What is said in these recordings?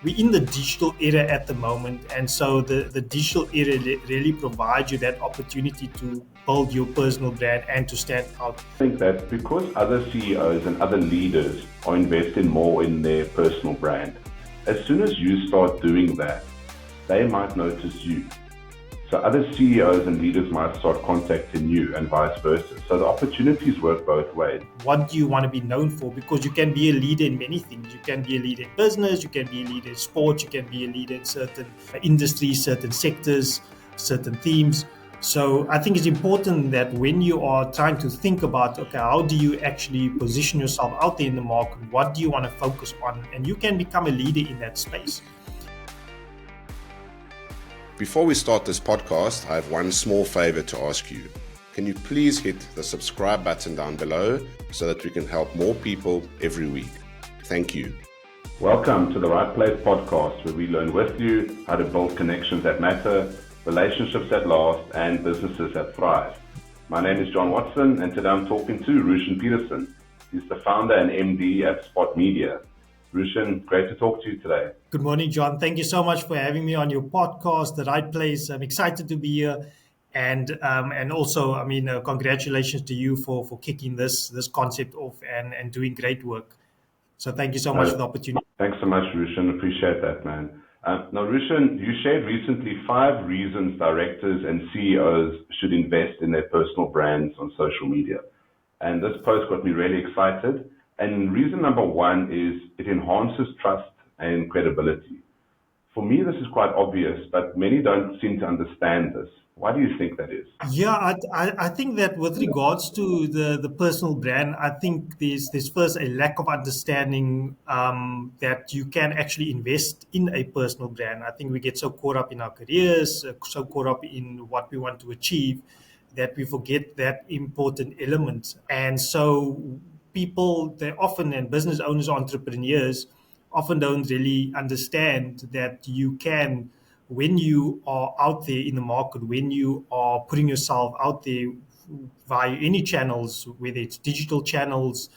we're in the digital era at the moment, and so the digital era really provides you that opportunity to build your personal brand and to stand out. I think that because other CEOs and other leaders are investing more in their personal brand, as soon as you start doing that, they might notice you. So other CEOs and leaders might start contacting you and vice versa. So the opportunities work both ways. What do you want to be known for? Because you can be a leader in many things. You can be a leader in business, you can be a leader in sports, you can be a leader in certain industries, certain sectors, certain themes. So I think it's important that when you are trying to think about, okay, how do you actually position yourself out there in the market? What do you want to focus on? And you can become a leader in that space. Before we start this podcast, I have one small favor to ask you. Can you please hit the subscribe button down below so that we can help more people every week? Thank you. Welcome to the Right Place podcast, where we learn with you how to build connections that matter, relationships that last, and businesses that thrive. My name is John Watson, and today I'm talking to Rucien Petersen. He's the founder and MD at Spott Media. Rucien, great to talk to you today. Good morning, John. Thank you so much for having me on your podcast, The Right Place. I'm excited to be here. And also, congratulations to you for kicking this concept off and doing great work. So thank you so much for the opportunity. Thanks so much, Rucien. Appreciate that, man. Now, Rucien, you shared recently 5 reasons directors and CEOs should invest in their personal brands on social media. And this post got me really excited. And reason number 1 is it enhances trust and credibility. For me, this is quite obvious, but many don't seem to understand this. Why do you think that is? Yeah, I think that with regards to the personal brand, I think there's first a lack of understanding that you can actually invest in a personal brand. I think we get so caught up in our careers, so caught up in what we want to achieve, that we forget that important element. And so people, they often, and business owners, entrepreneurs, often don't really understand that you can, when you are out there in the market, when you are putting yourself out there via any channels, whether it's digital channels,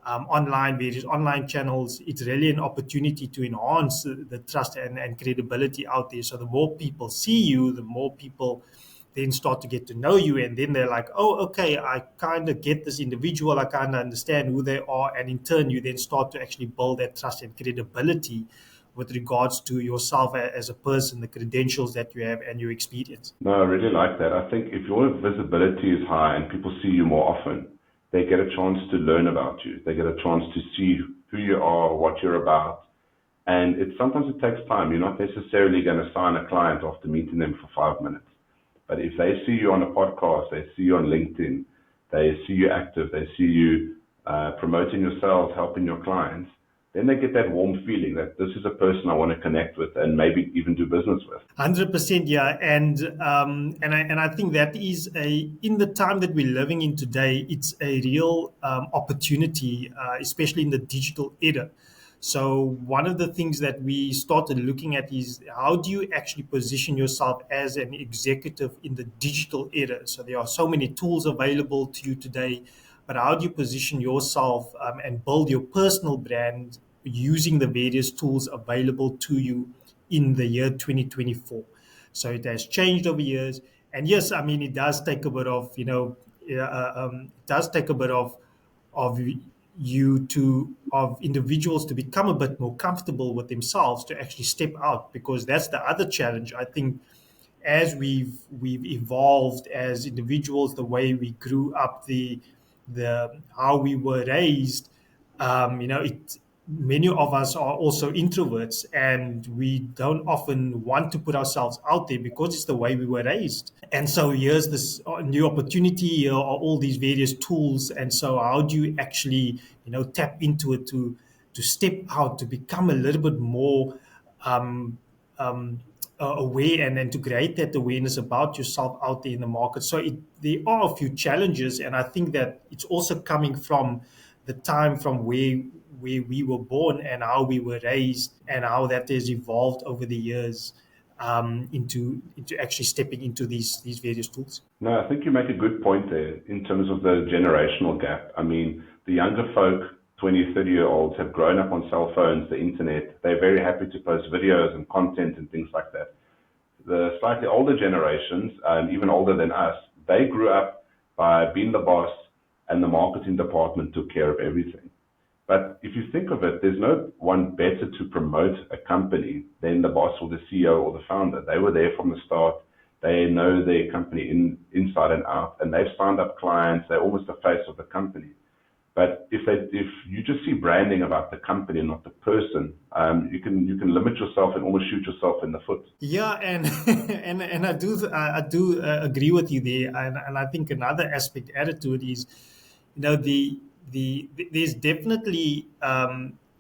various online channels, it's really an opportunity to enhance the trust and credibility out there. So the more people see you, the more people then start to get to know you, and then they're like, oh, okay, I kind of get this individual, I kind of understand who they are, and in turn you then start to actually build that trust and credibility with regards to yourself as a person, the credentials that you have and your experience. No, I really like that. I think if your visibility is high and people see you more often, they get a chance to learn about you. They get a chance to see who you are, what you're about. And sometimes it takes time. You're not necessarily going to sign a client after meeting them for 5 minutes. But if they see you on a podcast, they see you on LinkedIn, they see you active, they see you promoting yourself, helping your clients, then they get that warm feeling that this is a person I want to connect with and maybe even do business with. 100%, yeah. And I think that is in the time that we're living in today, it's a real opportunity, especially in the digital era. So one of the things that we started looking at is how do you actually position yourself as an executive in the digital era? So there are so many tools available to you today, but how do you position yourself and build your personal brand using the various tools available to you in the year 2024? So it has changed over years. And yes, it does take a bit of, of individuals to become a bit more comfortable with themselves to actually step out, because that's the other challenge. I think as we've evolved as individuals, the way we grew up, the how we were raised, many of us are also introverts, and we don't often want to put ourselves out there because it's the way we were raised. And so here's this new opportunity, here are all these various tools. And so how do you actually, tap into it to step out, to become a little bit more aware and to create that awareness about yourself out there in the market. So there are a few challenges, and I think that it's also coming from the time from where we were born and how we were raised and how that has evolved over the years into actually stepping into these various tools. No, I think you make a good point there in terms of the generational gap. The younger folk 20, 30-year-olds have grown up on cell phones, the internet. They're very happy to post videos and content and things like that. The slightly older generations, even older than us, they grew up by being the boss and the marketing department took care of everything. But if you think of it, there's no one better to promote a company than the boss or the CEO or the founder. They were there from the start. They know their company inside and out, and they've signed up clients. They're almost the face of the company. But if you just see branding about the company and not the person, you can limit yourself and almost shoot yourself in the foot. Yeah, and and I do agree with you there, and I think another aspect added to it is, there's definitely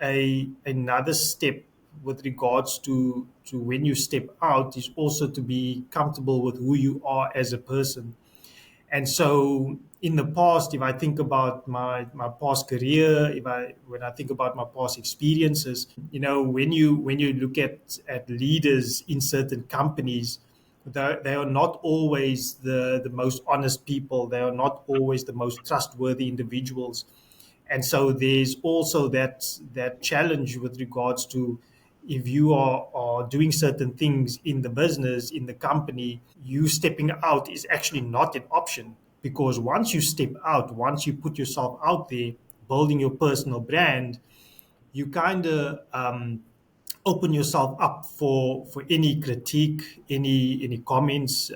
another step with regards to when you step out is also to be comfortable with who you are as a person. And so in the past, if I think about my past career, when I think about my past experiences, when you look at leaders in certain companies, they are not always the most honest people. They are not always the most trustworthy individuals. And so there's also that challenge with regards to, if you are doing certain things in the business, in the company, you stepping out is actually not an option, because once you step out, once you put yourself out there, building your personal brand, you kind of open yourself up for any critique, any comments,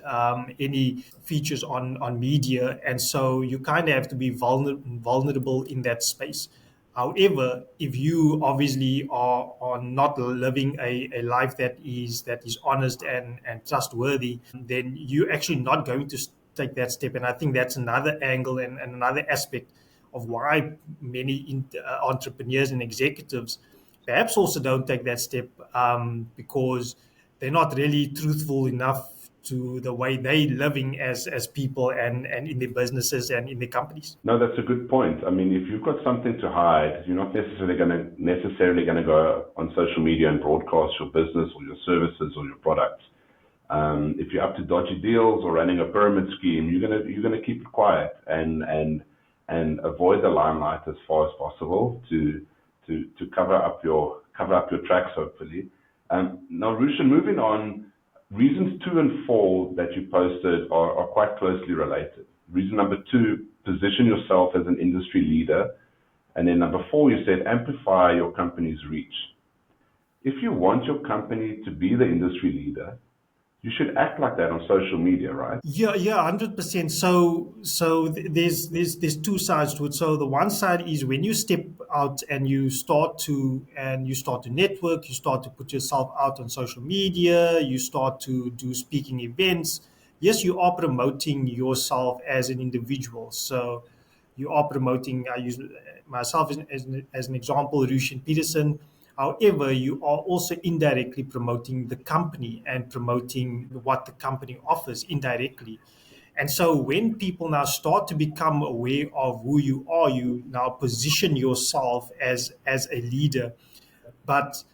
any features on media, and so you kind of have to be vulnerable in that space. However, if you obviously are not living a life that is honest and trustworthy, then you're actually not going to take that step. And I think that's another angle and another aspect of why many entrepreneurs and executives perhaps also don't take that step, because they're not really truthful enough to the way they're living as people and in their businesses and in their companies. No, that's a good point. I mean, if you've got something to hide, you're not necessarily going to go on social media and broadcast your business or your services or your products. If you're up to dodgy deals or running a pyramid scheme, you're gonna keep it quiet and avoid the limelight as far as possible to cover up your tracks, hopefully. Now, Rucien, moving on, reasons 2 and 4 that you posted are quite closely related. Reason number 2, position yourself as an industry leader. And then number 4, you said amplify your company's reach. If you want your company to be the industry leader, you should act like that on social media, right? Yeah, 100%. So there's two sides to it. So the one side is when you step out and you start to network, you start to put yourself out on social media, you start to do speaking events. Yes, you are promoting yourself as an individual. So you are promoting. I use myself as an example, Rucien Petersen. However, you are also indirectly promoting the company and promoting what the company offers indirectly. And so when people now start to become aware of who you are, you now position yourself as a leader. But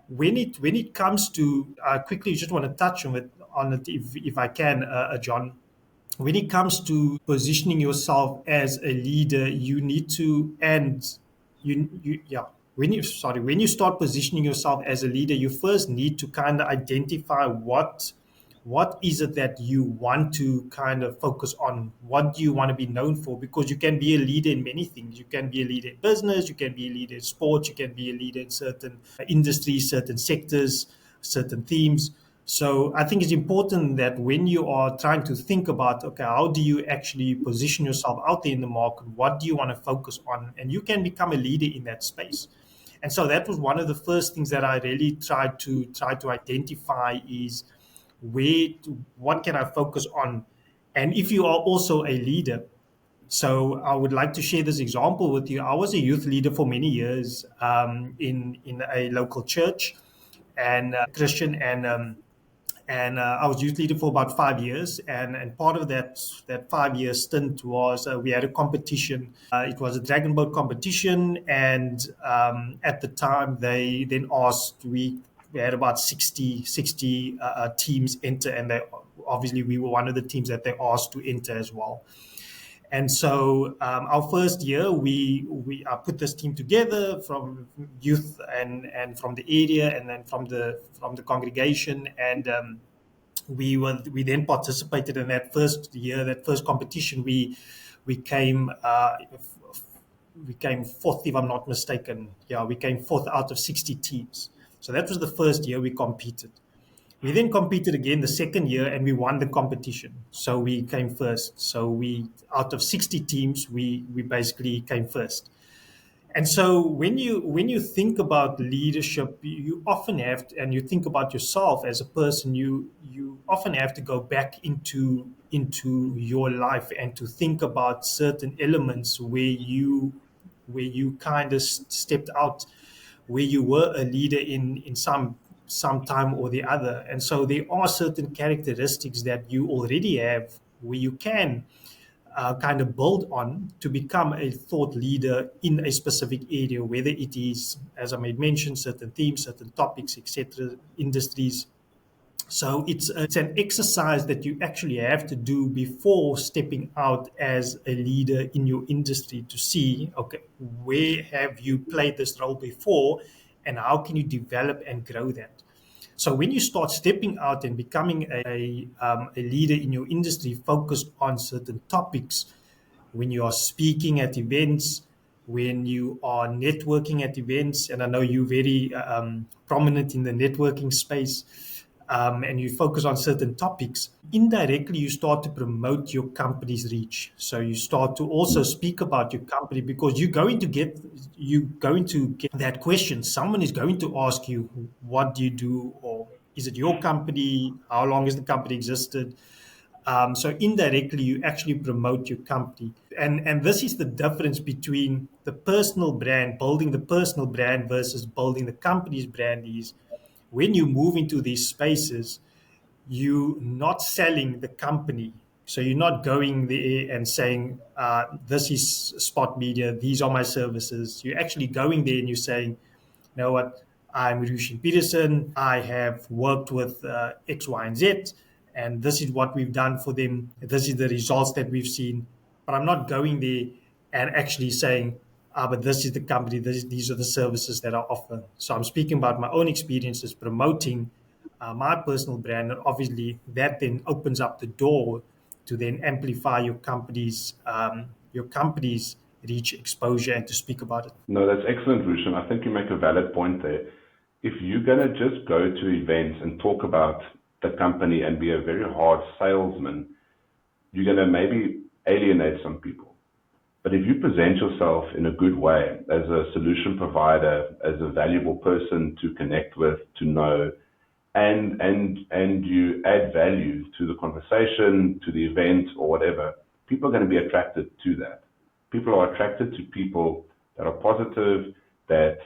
when it comes to, I quickly just want to touch on it if I can, John. When it comes to positioning yourself as a leader, you need to, and you yeah when you start positioning yourself as a leader, you first need to kind of identify what is it that you want to kind of focus on. What do you want to be known for? Because you can be a leader in many things. You can be a leader in business, you can be a leader in sports, you can be a leader in certain industries, certain sectors, certain themes. So I think it's important that when you are trying to think about, okay, how do you actually position yourself out there in the market? What do you want to focus on? And you can become a leader in that space. And so that was one of the first things that I really tried to identify is what can I focus on? And if you are also a leader, so I would like to share this example with you. I was a youth leader for many years in a local church and Christian, and I was youth leader for about 5 years, and part of that 5 year stint was we had a competition. It was a dragon boat competition, and at the time they then asked, we had about 60 teams enter, and we were one of the teams that they asked to enter as well. And so our first year, we put this team together from youth and from the area, and then from the congregation, and we then participated in that first year, that first competition. We came we came fourth, if I'm not mistaken. Yeah, we came fourth out of 60 teams. So that was the first year we competed. We then competed again the second year, and we won the competition. So we came first. So we, out of 60 teams, we basically came first. And so when you think about leadership, you often have to, and you think about yourself as a person, you often have to go back into your life and to think about certain elements where you kind of stepped out, where you were a leader in some time or the other. And so there are certain characteristics that you already have where you can kind of build on to become a thought leader in a specific area, whether it is, as I made mention, certain themes, certain topics, etc., industries. So it's an exercise that you actually have to do before stepping out as a leader in your industry to see, okay, where have you played this role before, and how can you develop and grow that? So when you start stepping out and becoming a leader in your industry focused on certain topics, when you are speaking at events, when you are networking at events, and I know you're very prominent in the networking space, and you focus on certain topics, indirectly you start to promote your company's reach. So you start to also speak about your company, because you're going to get that question. Someone is going to ask you, what do you do, or is it your company? How long has the company existed? So indirectly, you actually promote your company. And this is the difference between the personal brand, building the personal brand versus building the company's brand is when you move into these spaces, you're not selling the company. So you're not going there and saying, this is Spott Media, these are my services. You're actually going there and you're saying, you know what, I'm Rucien Petersen. I have worked with X, Y, and Z, and this is what we've done for them. This is the results that we've seen. But I'm not going there and actually saying, but this is the company, these are the services that I offer. So I'm speaking about my own experiences promoting my personal brand, and obviously that then opens up the door to then amplify your company's reach, exposure, and to speak about it. No, that's excellent, Rucien. I think you make a valid point there. If you're going to just go to events and talk about the company and be a very hard salesman, you're going to maybe alienate some people. But if you present yourself in a good way as a solution provider, as a valuable person to connect with, to know, and you add value to the conversation, to the event, or whatever, people are going to be attracted to that. People are attracted to people that are positive, that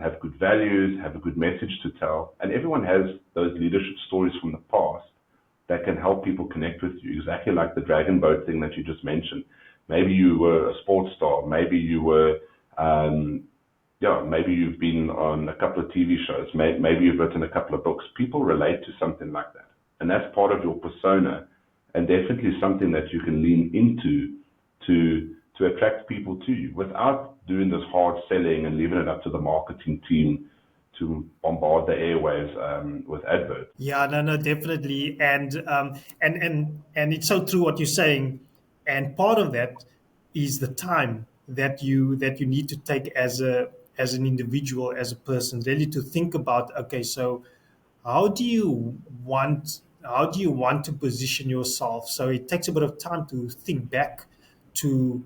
have good values, have a good message to tell. And everyone has those leadership stories from the past that can help people connect with you, exactly like the dragon boat thing that you just mentioned. Maybe you were a sports star. Maybe you were, maybe you've been on a couple of TV shows. Maybe you've written a couple of books. People relate to something like that. And that's part of your persona, and definitely something that you can lean into to attract people to you without doing this hard selling and leaving it up to the marketing team to bombard the airwaves with adverts. Yeah, no, definitely. And it's so true what you're saying. And part of that is the time that you need to take as an individual, as a person, really to think about, okay, so how do you want to position yourself? So it takes a bit of time to think back to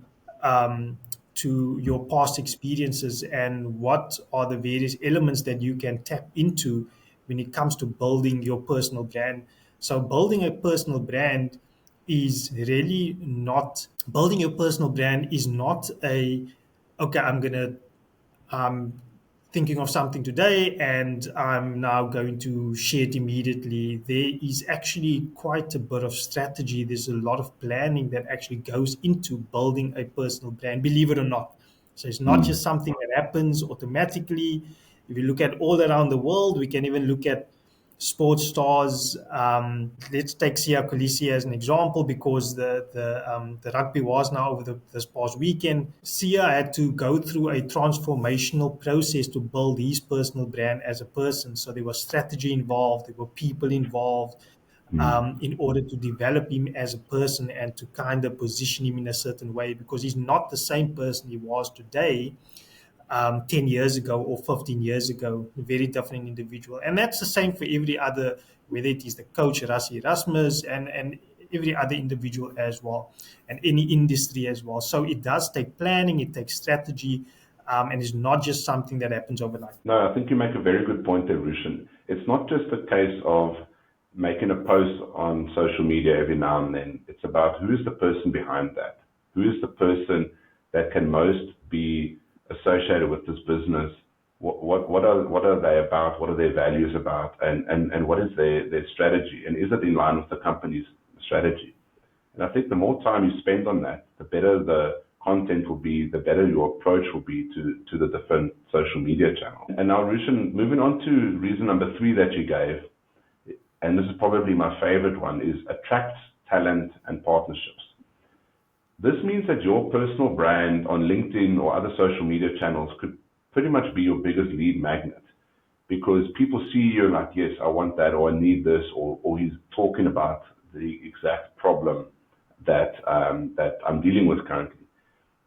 your past experiences and what are the various elements that you can tap into when it comes to building your personal brand. So building a personal brand is really not building your personal brand is not okay, I'm thinking of something today and I'm now going to share it immediately. There is actually quite a bit of strategy. There's a lot of planning that actually goes into building a personal brand, believe it or not. So it's not just something that happens automatically. If you look at all around the world, we can even look at sports stars. Let's take Sia Kolisi as an example, because the rugby was now over this past weekend. Sia had to go through a transformational process to build his personal brand as a person. So there was strategy involved, there were people involved, in order to develop him as a person and to kind of position him in a certain way, because he's not the same person he was today 10 years ago or 15 years ago, a very different individual. And that's the same for every other, whether it is the coach, Rassie Erasmus, and every other individual as well, and any industry as well. So it does take planning, it takes strategy, and it's not just something that happens overnight. No, I think you make a very good point there, Rucien. It's not just a case of making a post on social media every now and then. It's about who is the person behind that? Who is the person that can most be associated with this business? What are they about? What are their values about? And what is their strategy? And is it in line with the company's strategy? And I think the more time you spend on that, the better the content will be, the better your approach will be to the different social media channels. And now, Rucien, moving on to reason number 3 that you gave, and this is probably my favorite one, is attract talent and partnerships. This means that your personal brand on LinkedIn or other social media channels could pretty much be your biggest lead magnet, because people see you like, yes, I want that, or I need this, or he's talking about the exact problem that I'm dealing with currently.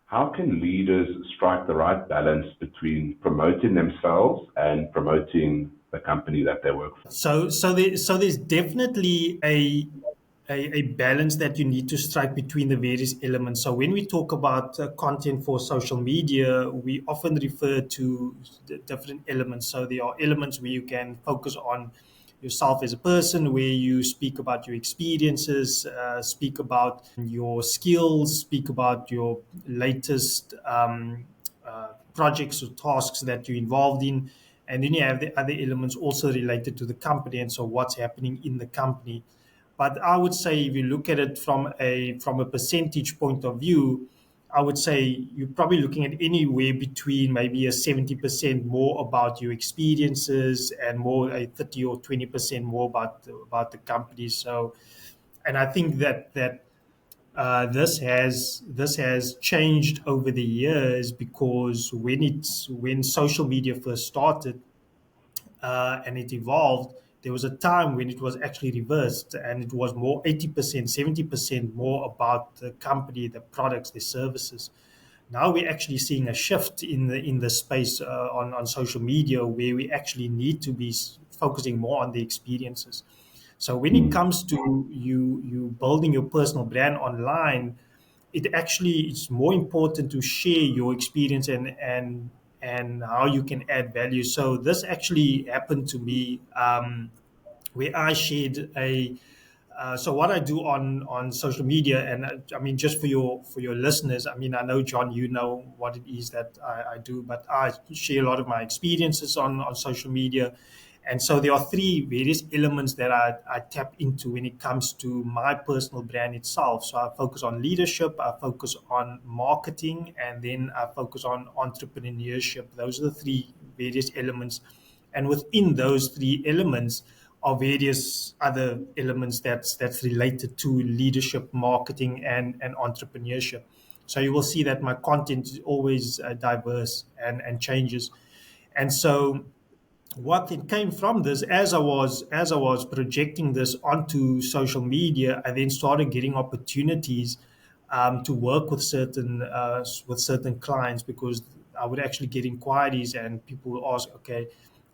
How can leaders strike the right balance between promoting themselves and promoting the company that they work for? So there's definitely a balance that you need to strike between the various elements. So when we talk about content for social media, we often refer to the different elements. So there are elements where you can focus on yourself as a person, where you speak about your experiences, speak about your skills, speak about your latest projects or tasks that you're involved in. And then you have the other elements also related to the company, and so what's happening in the company. But I would say, if you look at it from a percentage point of view, I would say you're probably looking at anywhere between maybe a 70% more about your experiences and more a 30 or 20% more about the company. So, and I think that this has changed over the years, because when social media first started, and it evolved, there was a time when it was actually reversed, and it was more 80%, 70% more about the company, the products, the services. Now we're actually seeing a shift in the space on social media, where we actually need to be focusing more on the experiences. So when it comes to you building your personal brand online, it's more important to share your experience and how you can add value. So this actually happened to me, where I shared so what I do on social media, and I mean, just for your listeners, I mean, I know, John, you know what it is that I do, but I share a lot of my experiences on social media. And so there are 3 various elements that I tap into when it comes to my personal brand itself. So I focus on leadership, I focus on marketing, and then I focus on entrepreneurship. Those are the 3 various elements. And within those 3 elements are various other elements that's related to leadership, marketing, and entrepreneurship. So you will see that my content is always diverse and changes. And so what it came from this, as I was projecting this onto social media, I then started getting opportunities to work with certain clients, because I would actually get inquiries and people would ask, okay,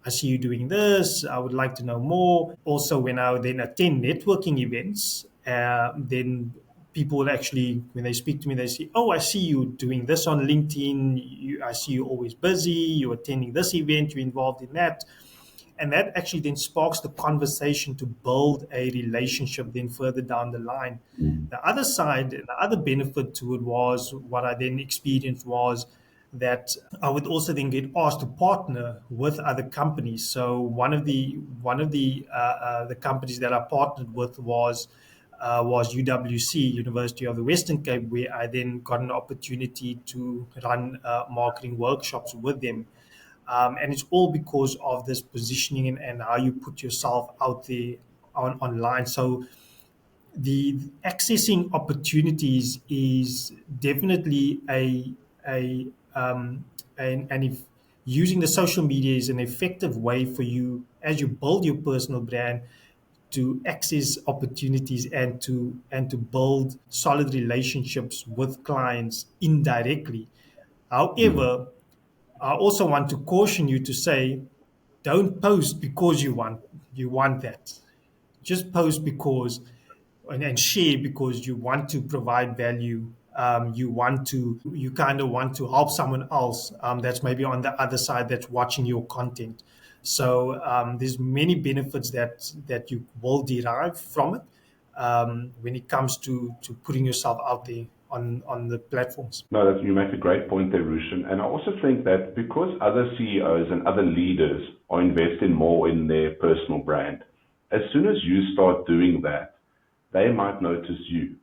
I see you doing this, I would like to know more. Also, when I would then attend networking events, then people will actually, when they speak to me, they say, oh, I see you doing this on LinkedIn. I see you always busy. You're attending this event. You're involved in that. And that actually then sparks the conversation to build a relationship then further down the line. The other side, the other benefit to it was, what I then experienced was that I would also then get asked to partner with other companies. So one of the companies that I partnered with was UWC, University of the Western Cape, where I then got an opportunity to run marketing workshops with them. And it's all because of this positioning and how you put yourself out there online. So the accessing opportunities is definitely a and if using the social media is an effective way for you as you build your personal brand to access opportunities and to build solid relationships with clients indirectly. However, I also want to caution you to say, don't post because you want that. Just post because and share because you want to provide value. You kind of want to help someone else that's maybe on the other side that's watching your content. So there's many benefits that you will derive from it when it comes to putting yourself out there on the platforms. No, you make a great point there, Rucien. And I also think that because other CEOs and other leaders are investing more in their personal brand, as soon as you start doing that, they might notice you.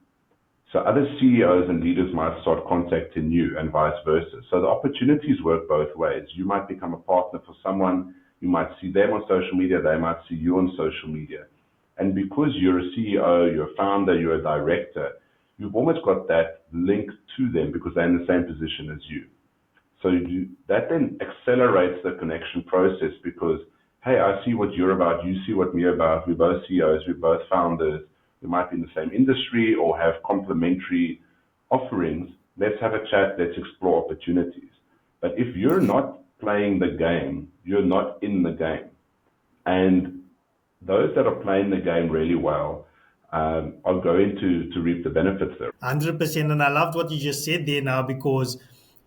So other CEOs and leaders might start contacting you and vice versa. So the opportunities work both ways. You might become a partner for someone. You might see them on social media. They might see you on social media. And because you're a CEO, you're a founder, you're a director, you've almost got that link to them because they're in the same position as you. So that then accelerates the connection process because, hey, I see what you're about, you see what we're about, we're both CEOs, we're both founders, we might be in the same industry or have complementary offerings. Let's have a chat, let's explore opportunities. But if you're not playing the game, you're not in the game. And those that are playing the game really well are going to reap the benefits there. 100%. And I loved what you just said there now because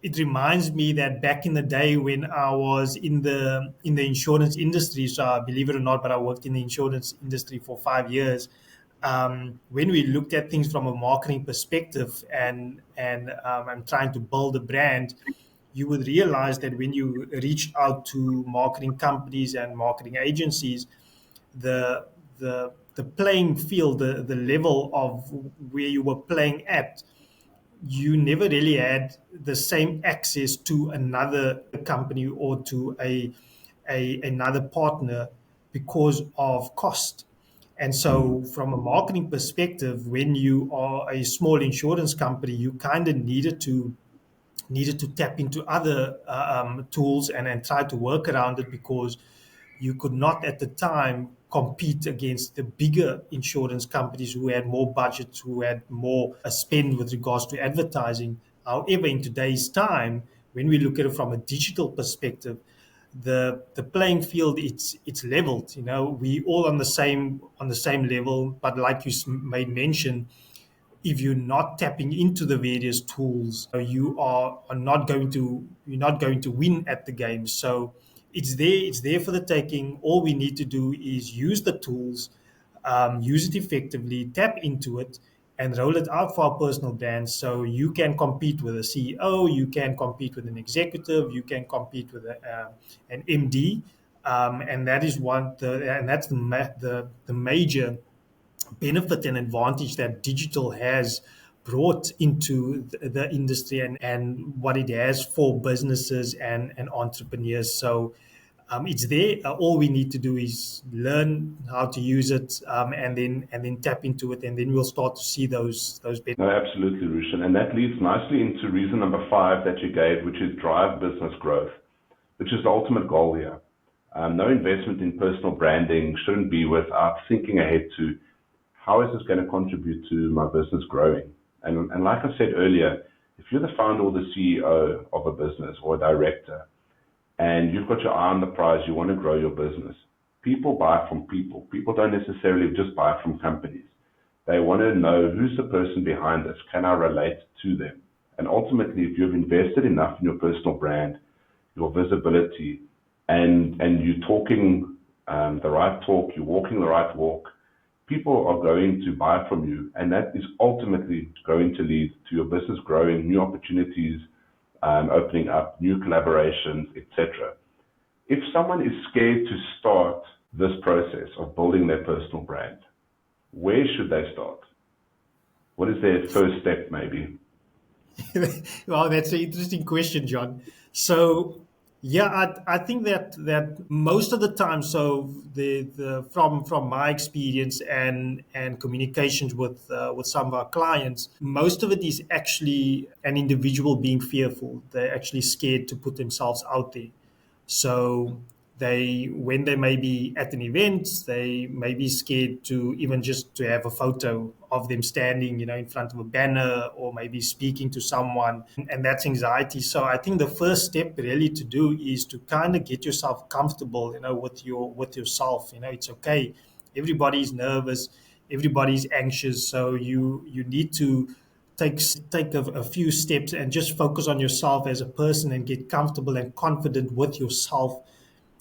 it reminds me that back in the day when I was in the insurance industry, so believe it or not, but I worked in the insurance industry for 5 years. When we looked at things from a marketing perspective and I'm trying to build a brand, you would realize that when you reach out to marketing companies and marketing agencies, the the playing field, the level of where you were playing at, you never really had the same access to another company or to another partner because of cost. And so, from a marketing perspective, when you are a small insurance company, you kind of needed to tap into other tools and try to work around it because you could not at the time compete against the bigger insurance companies who had more budgets, who had more spend with regards to advertising. However, in today's time, when we look at it from a digital perspective, the playing field it's leveled. We all on the same level. But like you made mention, if you're not tapping into the various tools, are not going to you're not going to win at the game. So it's there for the taking. All we need to do is use the tools, use it effectively, tap into it, and roll it out for our personal brands. So you can compete with a CEO, you can compete with an executive, you can compete with an MD, and that's the major benefit and advantage that digital has brought into the industry and what it has for businesses and entrepreneurs. So it's there. All we need to do is learn how to use it and then tap into it, and then we'll start to see those benefits. No, absolutely, Rucien. And that leads nicely into reason number 5 that you gave, which is drive business growth, which is the ultimate goal here. No investment in personal branding shouldn't be without thinking ahead to how is this going to contribute to my business growing? And like I said earlier, if you're the founder or the CEO of a business or a director, and you've got your eye on the prize, you want to grow your business. People buy from people. People don't necessarily just buy from companies. They want to know who's the person behind this. Can I relate to them? And ultimately, if you've invested enough in your personal brand, your visibility, and you're talking the right talk, you're walking the right walk, people are going to buy from you, and that is ultimately going to lead to your business growing, new opportunities opening up, new collaborations, etc. If someone is scared to start this process of building their personal brand, where should they start? What is their first step, maybe? Well, that's an interesting question, John. So Yeah, I think that most of the time, so the from my experience and communications with some of our clients, most of it is actually an individual being fearful. They're actually scared to put themselves out there. So when they may be at an event, they may be scared to even just to have a photo of them standing, in front of a banner or maybe speaking to someone, and that's anxiety. So I think the first step really to do is to kind of get yourself comfortable, with yourself. It's okay. Everybody's nervous, everybody's anxious, so you need to take a few steps and just focus on yourself as a person and get comfortable and confident with yourself,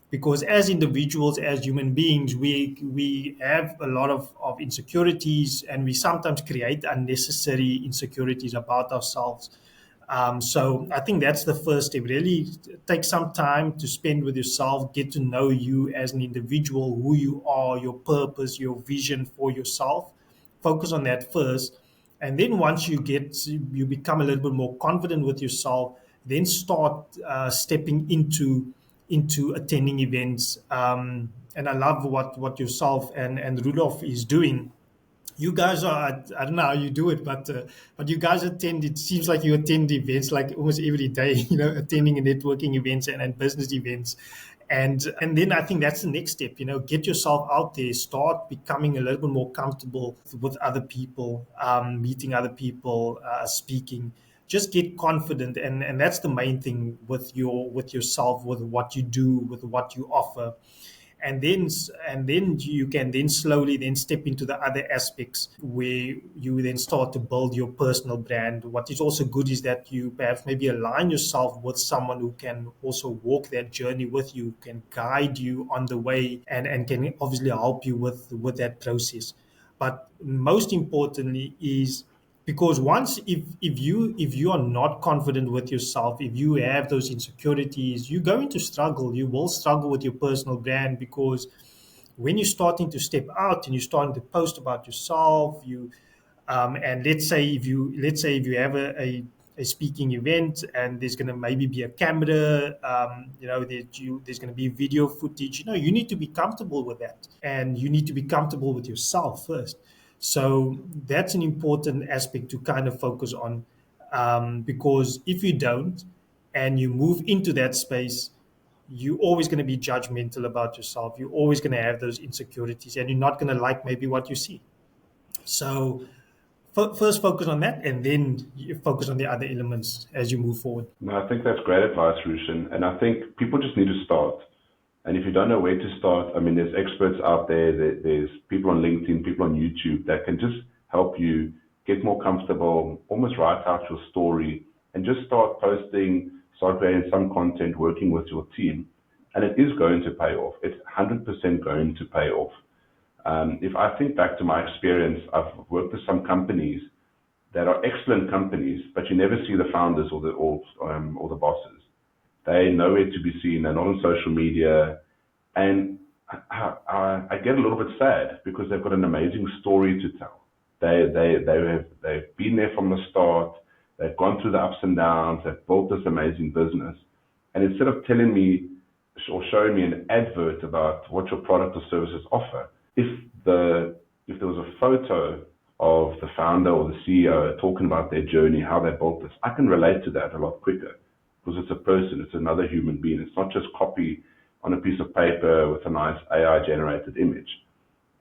because as individuals, as human beings, we have a lot of insecurities, and we sometimes create unnecessary insecurities about ourselves. So I think that's the first step. Really take some time to spend with yourself, get to know you as an individual, who you are, your purpose, your vision for yourself. Focus on that first. And then once you become a little bit more confident with yourself, then start stepping into attending events. And I love what yourself and Rudolph is doing. You guys are, I don't know how you do it, but you guys attend, it seems like you attend events like almost every day, attending and networking events and business events. And then I think that's the next step, get yourself out there, start becoming a little bit more comfortable with other people, meeting other people, speaking. Just get confident, and that's the main thing with yourself, with what you do, with what you offer. And then you can then slowly then step into the other aspects where you then start to build your personal brand. What is also good is that you perhaps maybe align yourself with someone who can also walk that journey with you, can guide you on the way, and can obviously help you with that process. But most importantly is, because once, if you are not confident with yourself, if you have those insecurities, you're going to struggle. You will struggle with your personal brand, because when you're starting to step out and you're starting to post about yourself, and let's say if you have a speaking event, and there's going to maybe be a camera, there's going to be video footage. You need to be comfortable with that, and you need to be comfortable with yourself first. So that's an important aspect to kind of focus on, because if you don't, and you move into that space, you're always going to be judgmental about yourself. You're always going to have those insecurities, and you're not going to like maybe what you see. So first focus on that, and then you focus on the other elements as you move forward. No, I think that's great advice, Rucien. And I think people just need to start. And if you don't know where to start, I mean, there's experts out there. There's people on LinkedIn, people on YouTube that can just help you get more comfortable, almost write out your story, and just start posting, start creating some content, working with your team. And it is going to pay off. It's 100% going to pay off. If I think back to my experience, I've worked with some companies that are excellent companies, but you never see the founders or the bosses. They're nowhere to be seen. They're not on social media. And I get a little bit sad, because they've got an amazing story to tell. They've been there from the start. They've gone through the ups and downs. They've built this amazing business. And instead of telling me or showing me an advert about what your product or services offer, if there was a photo of the founder or the CEO talking about their journey, how they built this, I can relate to that a lot quicker, because it's a person, it's another human being. It's not just copy on a piece of paper with a nice AI-generated image.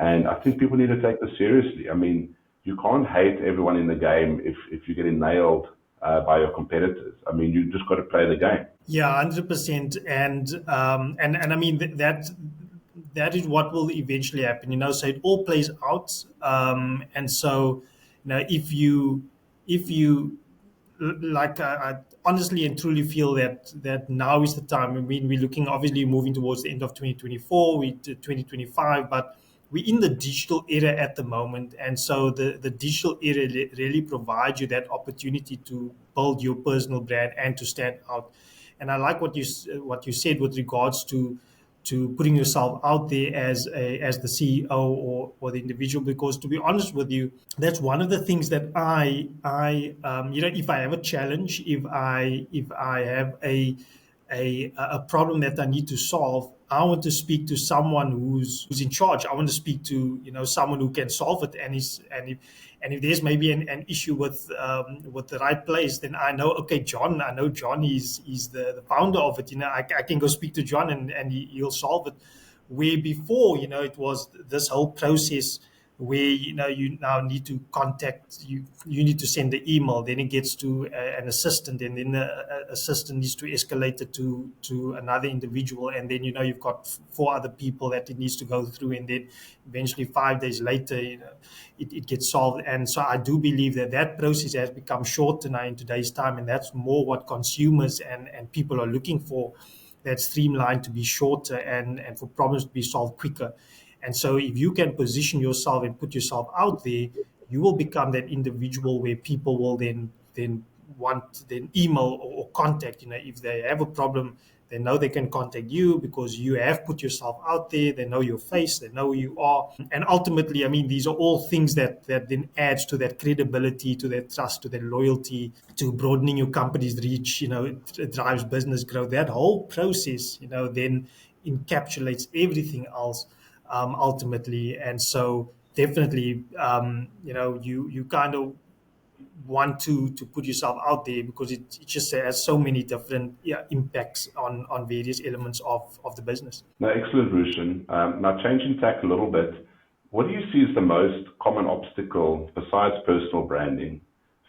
And I think people need to take this seriously. I mean, you can't hate everyone in the game if you're getting nailed by your competitors. I mean, you just got to play the game. Yeah, 100%. And I mean that is what will eventually happen. So it all plays out. And so, if you like, I honestly and truly feel that now is the time. I mean, we're looking, obviously moving towards the end of 2024, we to 2025, but we're in the digital era at the moment, and so the digital era really provides you that opportunity to build your personal brand and to stand out. And I like what you said with regards to putting yourself out there as the CEO or the individual, because to be honest with you, that's one of the things that I if I have a challenge, if I have a problem that I need to solve, I want to speak to someone who's in charge. I want to speak to someone who can solve it. And if there's maybe an issue with the right place, then I know, okay, John. I know John is the founder of it. I can go speak to John and he'll solve it. Where before, it was this whole process where you now need to contact you need to send the email, then it gets to an assistant, and then the assistant needs to escalate it to another individual, and then you've got four other people that it needs to go through, and then eventually 5 days later it gets solved. And so I do believe that process has become shorter now in today's time, and that's more what consumers and people are looking for, that streamlined to be shorter and for problems to be solved quicker. And so if you can position yourself and put yourself out there, you will become that individual where people will then email or contact. If they have a problem, they know they can contact you because you have put yourself out there. They know your face, they know who you are. And ultimately, these are all things that then adds to that credibility, to that trust, to that loyalty, to broadening your company's reach. It drives business growth. That whole process, then encapsulates everything else. Ultimately. And so definitely, you kind of want to put yourself out there because it just has so many different impacts on various elements of the business. No, excellent, Rucien. Now, changing tack a little bit, what do you see as the most common obstacle besides personal branding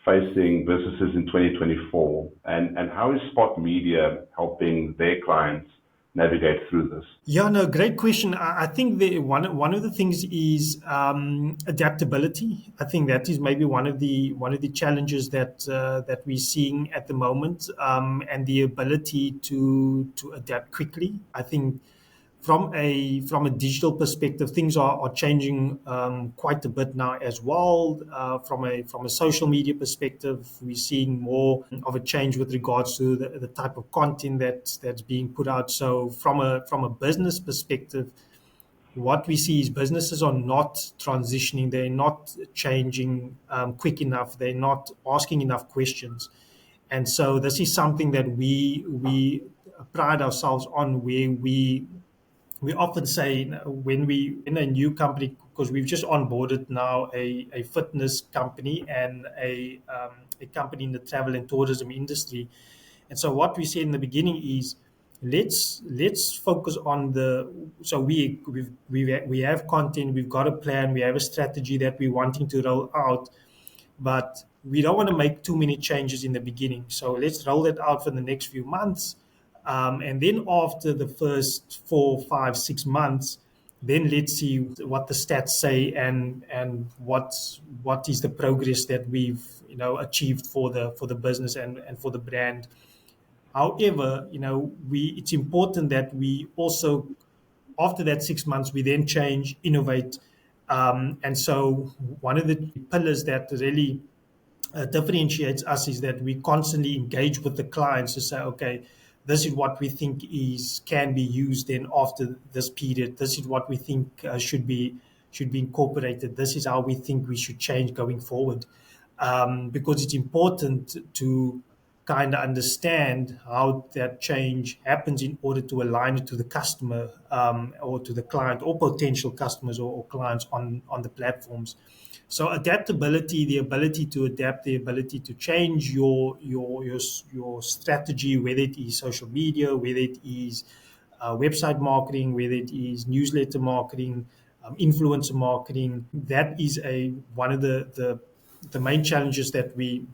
facing businesses in 2024? And how is Spott Media helping their clients navigate through this? Yeah, no, great question. I think one of the things is adaptability. I think that is maybe one of the challenges that we're seeing at the moment, and the ability to adapt quickly. I think from a digital perspective, things are changing quite a bit now as well. From a social media perspective, we're seeing more of a change with regards to the type of content that's being put out. So from a business perspective, what we see is businesses are not transitioning, they're not changing quick enough, they're not asking enough questions. And so this is something that we pride ourselves on, where we often say when we in a new company, because we've just onboarded now a fitness company and a company in the travel and tourism industry. And so what we say in the beginning is let's focus on we have content, we've got a plan, we have a strategy that we're wanting to roll out, but we don't want to make too many changes in the beginning. So let's roll it out for the next few months. And then after the first 4, 5, 6 months, then let's see what the stats say and what is the progress that we've achieved for the business and for the brand. However, it's important that we also, after that 6 months, we then change, innovate, and so one of the pillars that really differentiates us is that we constantly engage with the clients to say, okay, this is what we think can be used then after this period. This is what we think should be incorporated. This is how we think we should change going forward, because it's important to kind of understand how that change happens in order to align it to the customer, or to the client or potential customers or clients on the platforms. So adaptability, the ability to adapt, the ability to change your strategy, whether it is social media, whether it is website marketing, whether it is newsletter marketing, influencer marketing. That is one of the main challenges that we've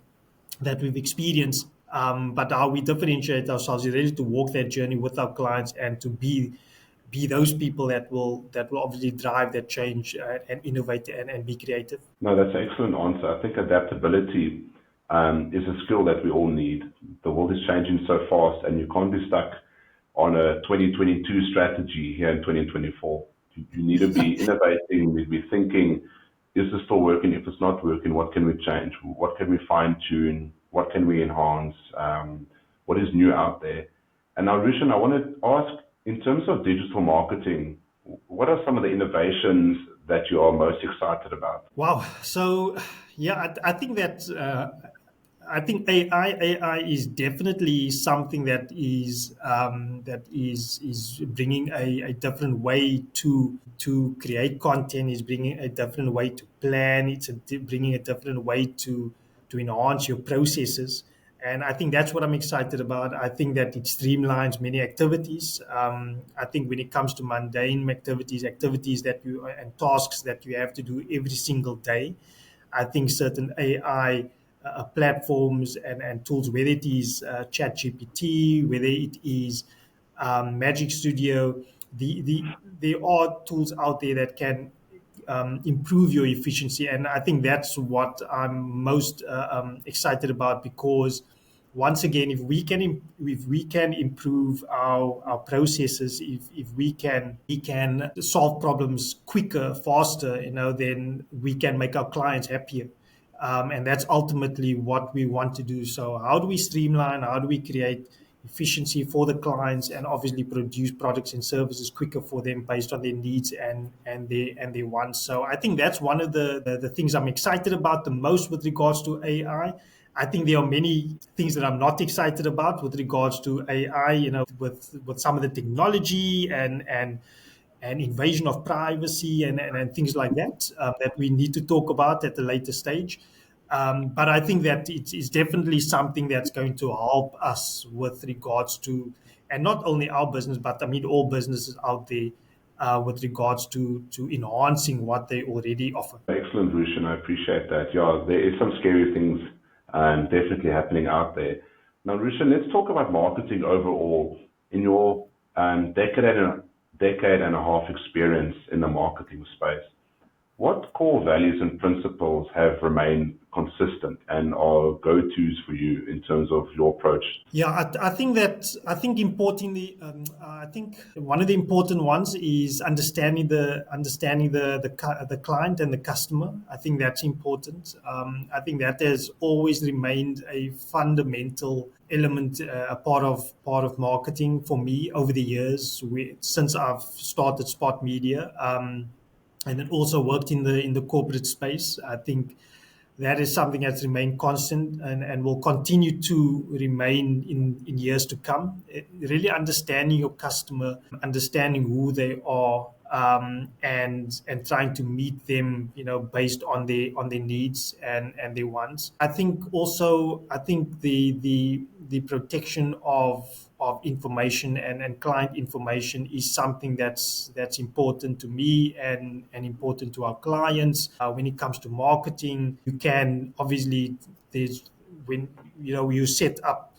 experienced. But how we differentiate ourselves is really to walk that journey with our clients and to be those people that will obviously drive that change and innovate and be creative. No, that's an excellent answer. I think adaptability is a skill that we all need. The world is changing so fast, and you can't be stuck on a 2022 strategy here in 2024. You need to be innovating, you need to be thinking, is this still working? If it's not working, what can we change? What can we fine tune? What can we enhance? What is new out there? And now, Rucien, I want to ask, in terms of digital marketing, what are some of the innovations that you are most excited about? Wow. So, yeah, I think that I think AI is definitely something that is bringing a different way to create content. Is bringing a different way to plan. Bringing a different way to enhance your processes. And I think that's what I'm excited about. I think that it streamlines many activities. I think when it comes to mundane activities that you and tasks that you have to do every single day, I think certain AI platforms and tools, whether it is ChatGPT, whether it is Magic Studio, there are tools out there that can improve your efficiency. And I think that's what I'm most excited about, because once again, if we can improve our processes, if we can solve problems quicker, faster, then we can make our clients happier. And that's ultimately what we want to do. So how do we streamline? How do we create efficiency for the clients, and obviously produce products and services quicker for them based on their needs and their wants? So I think that's one of the things I'm excited about the most with regards to AI. I think there are many things that I'm not excited about with regards to AI, with some of the technology and invasion of privacy and things like that, that we need to talk about at a later stage. But I think that it's definitely something that's going to help us with regards to, and not only our business, but I mean all businesses out there, with regards to enhancing what they already offer. Excellent, Rucien. I appreciate that. Yeah, there is some scary things definitely happening out there. Now, Rucien, let's talk about marketing overall. In your decade and a half experience in the marketing space, what core values and principles have remained consistent and are go-tos for you in terms of your approach? Yeah, I think importantly, I think one of the important ones is understanding the client and the customer. I think that's important. I think that has always remained a fundamental element, a part of marketing for me over the years, since I've started Spott Media. And then also worked in the corporate space. I think that is something that's remained constant and will continue to remain in years to come. Really understanding your customer, understanding who they are, and trying to meet them, based on their needs and their wants. I think the protection of information and client information is something that's important to me and important to our clients. When it comes to marketing, you can obviously, you set up,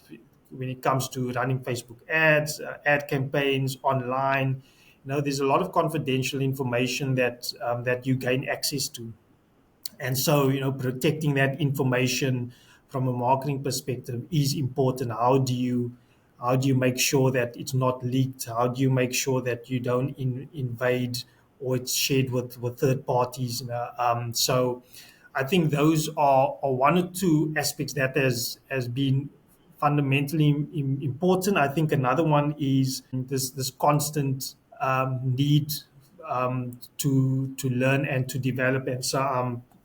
when it comes to running Facebook ads, ad campaigns online, there's a lot of confidential information that you gain access to. And so, protecting that information from a marketing perspective is important. How do you make sure that it's not leaked? How do you make sure that you don't invade or it's shared with third parties? So I think those are one or two aspects that has been fundamentally important. I think another one is this constant need to learn and to develop. And so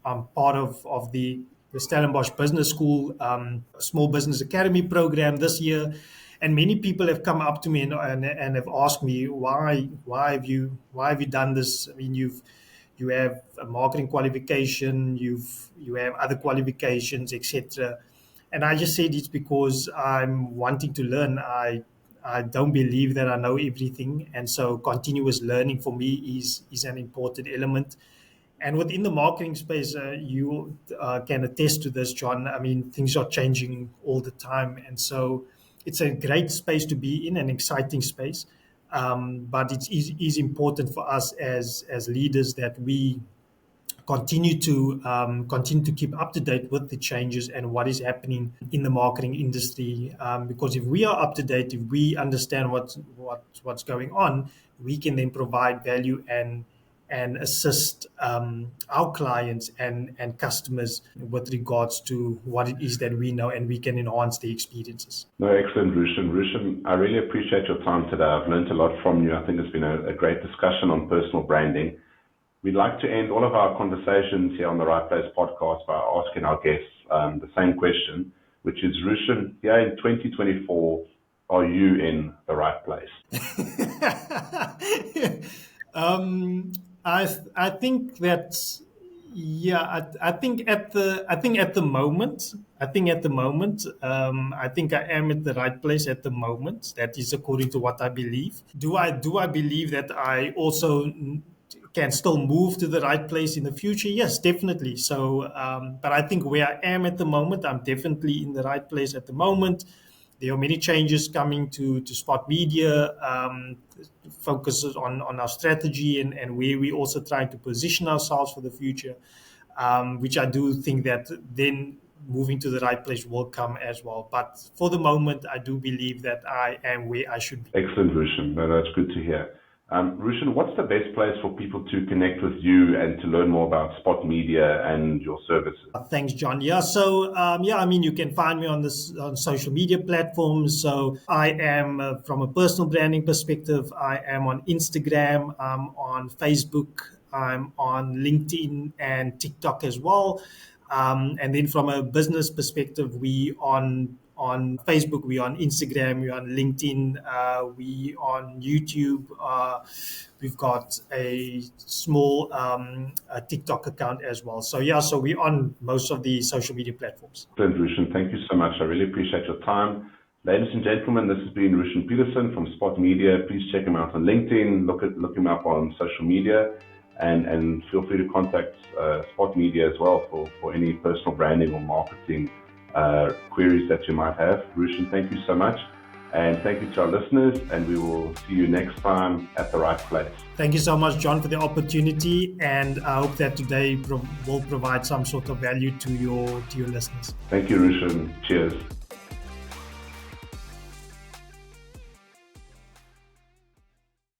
I'm part of the Stellenbosch Business School Small Business Academy program this year, and many people have come up to me and have asked me, why have you done this? I mean, you have a marketing qualification, you have other qualifications, etc. And I just said it's because I'm wanting to learn. I don't believe that I know everything, and so continuous learning for me is an important element. And within the marketing space, you can attest to this, John. I mean, things are changing all the time, and so it's a great space to be in, an exciting space. But it is important for us as leaders that we continue to keep up to date with the changes and what is happening in the marketing industry. Because if we are up to date, if we understand what's going on, we can then provide value and assist our clients and customers with regards to what it is that we know, and we can enhance the experiences. No, excellent, Rucien. Rucien, I really appreciate your time today. I've learned a lot from you. I think it's been a great discussion on personal branding. We'd like to end all of our conversations here on the Right Place podcast by asking our guests the same question. which is Rucien, here in 2024, are you in the right place? I think that, yeah, I think at the moment, I think I am at the right place at the moment. That is according to what I believe. Do I believe that I also can still move to the right place in the future? Yes, definitely. So, but I think where I am at the moment, I'm definitely in the right place at the moment. There are many changes coming to Spott Media, focuses on our strategy and where we also trying to position ourselves for the future, which I do think that then moving to the right place will come as well. But for the moment, I do believe that I am where I should be. Excellent, Rucien. No, that's good to hear. Rucien, what's the best place for people to connect with you and to learn more about Spott Media and your services? Thanks, John. Yeah, so I mean, you can find me on social media platforms. So I am, from a personal branding perspective, I am on Instagram, I'm on Facebook, I'm on LinkedIn and TikTok as well. And then from a business perspective, we on Facebook, we on Instagram, we on LinkedIn, we on YouTube. We've got a small a TikTok account as well. So yeah, so we're on most of the social media platforms. Excellent, Rucien. Thank you so much. I really appreciate your time. Ladies and gentlemen, this has been Rucien Petersen from Spott Media. Please check him out on LinkedIn, look him up on social media, and feel free to contact Spott Media as well for any personal branding or marketing queries that you might have. Rucien, thank you so much. And thank you to our listeners, and we will see you next time at the right place. Thank you so much, John, for the opportunity, and I hope that today will provide some sort of value to your listeners. Thank you, Rucien. Cheers.